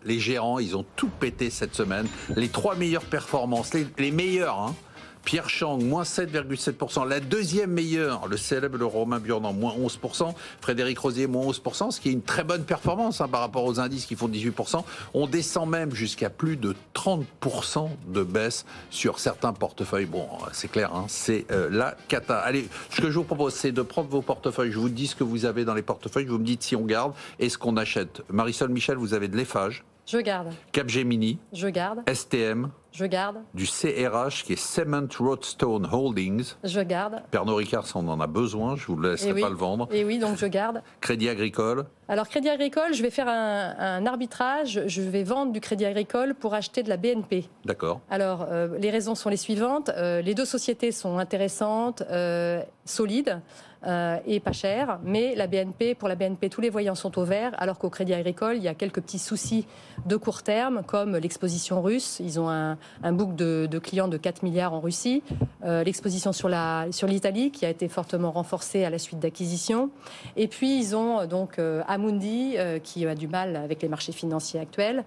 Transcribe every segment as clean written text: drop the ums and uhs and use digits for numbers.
les gérants, ils ont tout pété cette semaine. Les 3 meilleures performances, les meilleures, hein. Pierre Chang, moins 7,7%. La deuxième meilleure, le célèbre Romain Burdon, moins 11%. Frédéric Rosier, moins 11%, ce qui est une très bonne performance hein, par rapport aux indices qui font 18%. On descend même jusqu'à plus de 30% de baisse sur certains portefeuilles. Bon, c'est clair, hein, c'est la cata. Allez, ce que je vous propose, c'est de prendre vos portefeuilles. Je vous dis ce que vous avez dans les portefeuilles. Vous me dites si on garde et ce qu'on achète. Marisol Michel, vous avez de l'Eiffage. Je garde. Capgemini. Je garde. STM. Je garde. Du CRH qui est Cement Roadstone Holdings. Je garde. Pernod Ricard, ça on en a besoin, je ne vous laisserai pas le vendre. Et oui, donc je garde. Crédit Agricole. Alors Crédit Agricole, je vais faire un arbitrage, je vais vendre du Crédit Agricole pour acheter de la BNP. D'accord. Alors les raisons sont les suivantes, les deux sociétés sont intéressantes, solides et pas chères, mais pour la BNP, tous les voyants sont au vert, alors qu'au Crédit Agricole, il y a quelques petits soucis de court terme, comme l'exposition russe. Ils ont un book de clients de 4 milliards en Russie, l'exposition sur l'Italie, qui a été fortement renforcée à la suite d'acquisitions. Et puis, ils ont donc Amundi, qui a du mal avec les marchés financiers actuels,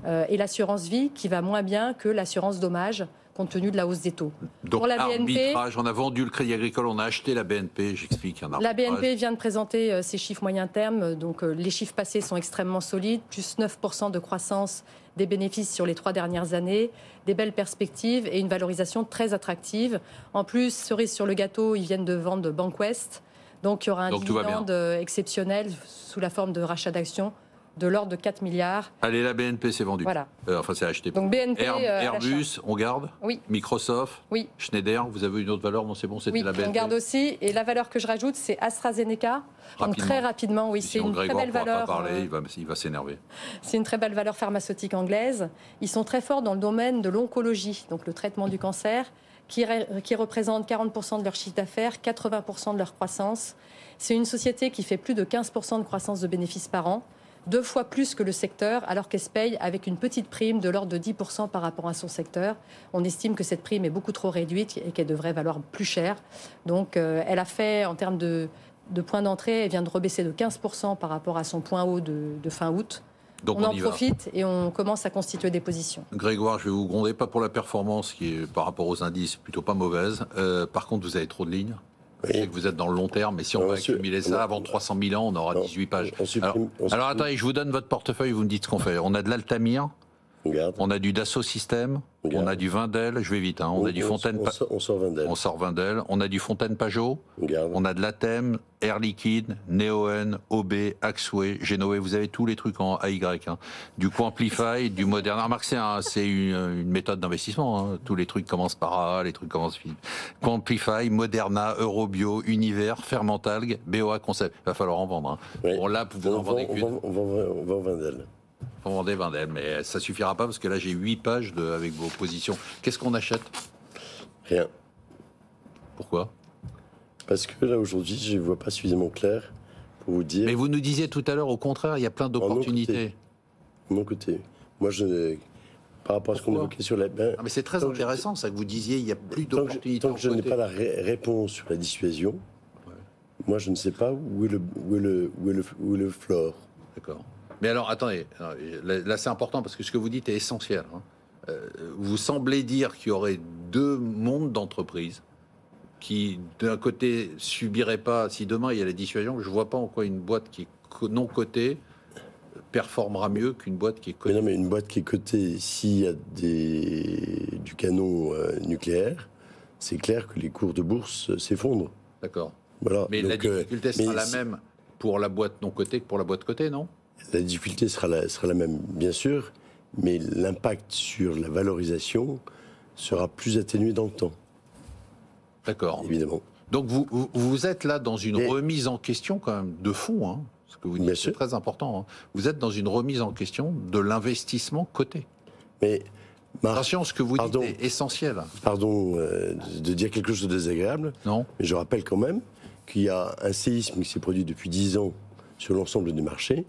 et l'assurance vie, qui va moins bien que l'assurance dommage, compte tenu de la hausse des taux. Donc, pour la BNP, on a vendu le Crédit Agricole, on a acheté la BNP, j'explique. La BNP vient de présenter ses chiffres moyen terme, donc les chiffres passés sont extrêmement solides, plus 9% de croissance des bénéfices sur les 3 dernières années, des belles perspectives et une valorisation très attractive. En plus, cerise sur le gâteau, ils viennent de vendre Bankwest, donc il y aura un dividende exceptionnel sous la forme de rachat d'actions de l'ordre de 4 milliards. Allez, la BNP, c'est vendu. Voilà. Enfin, c'est acheté. Donc BNP, Airbus, on garde. Oui. Microsoft. Oui. Schneider, vous avez une autre valeur? Non, c'est bon, c'était la BNP. On garde aussi. Et la valeur que je rajoute, c'est AstraZeneca. Donc très rapidement, oui, c'est une très belle valeur. Pas parler, il va s'énerver. C'est une très belle valeur pharmaceutique anglaise. Ils sont très forts dans le domaine de l'oncologie, donc le traitement du cancer, qui représente 40% de leur chiffre d'affaires, 80% de leur croissance. C'est une société qui fait plus de 15% de croissance de bénéfices par an, 2 fois plus que le secteur, alors qu'elle se paye avec une petite prime de l'ordre de 10% par rapport à son secteur. On estime que cette prime est beaucoup trop réduite et qu'elle devrait valoir plus cher. Donc elle a fait, en termes de point d'entrée, elle vient de rebaisser de 15% par rapport à son point haut de fin août. Donc on en profite et on commence à constituer des positions. Grégoire, je vais vous gronder, pas pour la performance qui est par rapport aux indices plutôt pas mauvaise. Par contre, vous avez trop de lignes. Je sais que vous êtes dans le long terme, mais si on va accumuler ça avant 300 000 ans, on aura 18 pages. Alors attendez, je vous donne votre portefeuille, vous me dites ce qu'on fait. On a de l'Altamir, on a du Dassault Systèmes, on a du Wendel, je vais vite, hein, on a du Fontaine... On sort Wendel. On sort Wendel, on a du Fontaine Pajot, on a de l'Athème, Air Liquide, Neoen, OB, Axway, Genoé, vous avez tous les trucs en AY. Hein. Du Quamplify, du Moderna. Remarque, c'est une méthode d'investissement. Hein. Tous les trucs commencent par A, les trucs commencent par Quamplify, Moderna, Eurobio, Univers, Fermentalg, BOA Concept. Il va falloir en vendre. Hein. Oui. Bon, là, vous en vendez qu'une. On va au Wendel. On vendait Wendel, mais ça suffira pas parce que là, j'ai 8 pages avec vos positions. Qu'est-ce qu'on achète? Rien. Pourquoi? Parce que là, aujourd'hui, je ne vois pas suffisamment clair pour vous dire... Mais vous nous disiez tout à l'heure, au contraire, il y a plein d'opportunités. De mon côté. Moi, par rapport à ce qu'on évoquait sur la... mais c'est très intéressant, ça, que vous disiez, il n'y a plus d'opportunités. Tant que je n'ai pas la réponse sur la dissuasion, moi, je ne sais pas où est le floor. D'accord. Mais alors, attendez, là, c'est important, parce que ce que vous dites est essentiel. Hein. Vous semblez dire qu'il y aurait 2 mondes d'entreprises qui, d'un côté, subiraient pas, si demain il y a la dissuasion, je ne vois pas en quoi une boîte qui est non cotée performera mieux qu'une boîte qui est cotée. Mais non, mais une boîte qui est cotée, s'il y a du canon nucléaire, c'est clair que les cours de bourse s'effondrent. D'accord. Voilà. Mais donc, la difficulté sera la même pour la boîte non cotée que pour la boîte cotée, non? La difficulté sera la même, bien sûr, mais l'impact sur la valorisation sera plus atténué dans le temps. D'accord. Évidemment. Donc vous êtes là dans une remise en question quand même de fond, hein, ce que vous dites, c'est très important. Hein. Vous êtes dans une remise en question de l'investissement coté. Mais attention, ce que vous dites est essentiel. Pardon de dire quelque chose de désagréable. Non. Mais je rappelle quand même qu'il y a un séisme qui s'est produit depuis 10 ans sur l'ensemble du marché.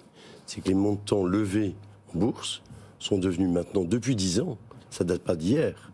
C'est que les montants levés en bourse sont devenus maintenant, depuis 10 ans, ça ne date pas d'hier,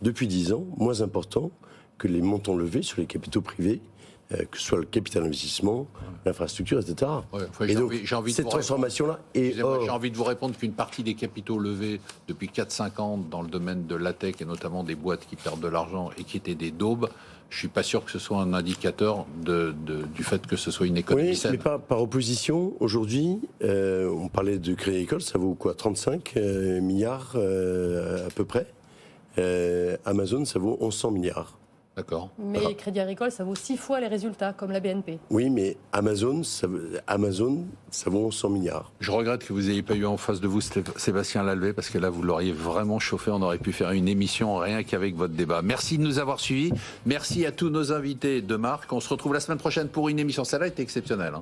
depuis 10 ans, moins importants que les montants levés sur les capitaux privés que ce soit le capital investissement, l'infrastructure, etc. Ouais, enfin, et donc, j'ai envie de cette vous transformation-là est j'ai envie de vous répondre qu'une partie des capitaux levés depuis 4-5 ans dans le domaine de la tech et notamment des boîtes qui perdent de l'argent et qui étaient des daubes, je suis pas sûr que ce soit un indicateur du fait que ce soit une économie oui, saine. mais par opposition, aujourd'hui, on parlait de Crédit Agricole, ça vaut quoi, 35 milliards à peu près. Amazon, ça vaut 1100 milliards. D'accord. Mais Crédit Agricole, ça vaut 6 fois les résultats, comme la BNP. Oui, mais Amazon, ça vaut 100 milliards. Je regrette que vous n'ayez pas eu en face de vous Sébastien Lalvé, parce que là, vous l'auriez vraiment chauffé. On aurait pu faire une émission rien qu'avec votre débat. Merci de nous avoir suivis. Merci à tous nos invités de marque. On se retrouve la semaine prochaine pour une émission. Celle-là était exceptionnelle.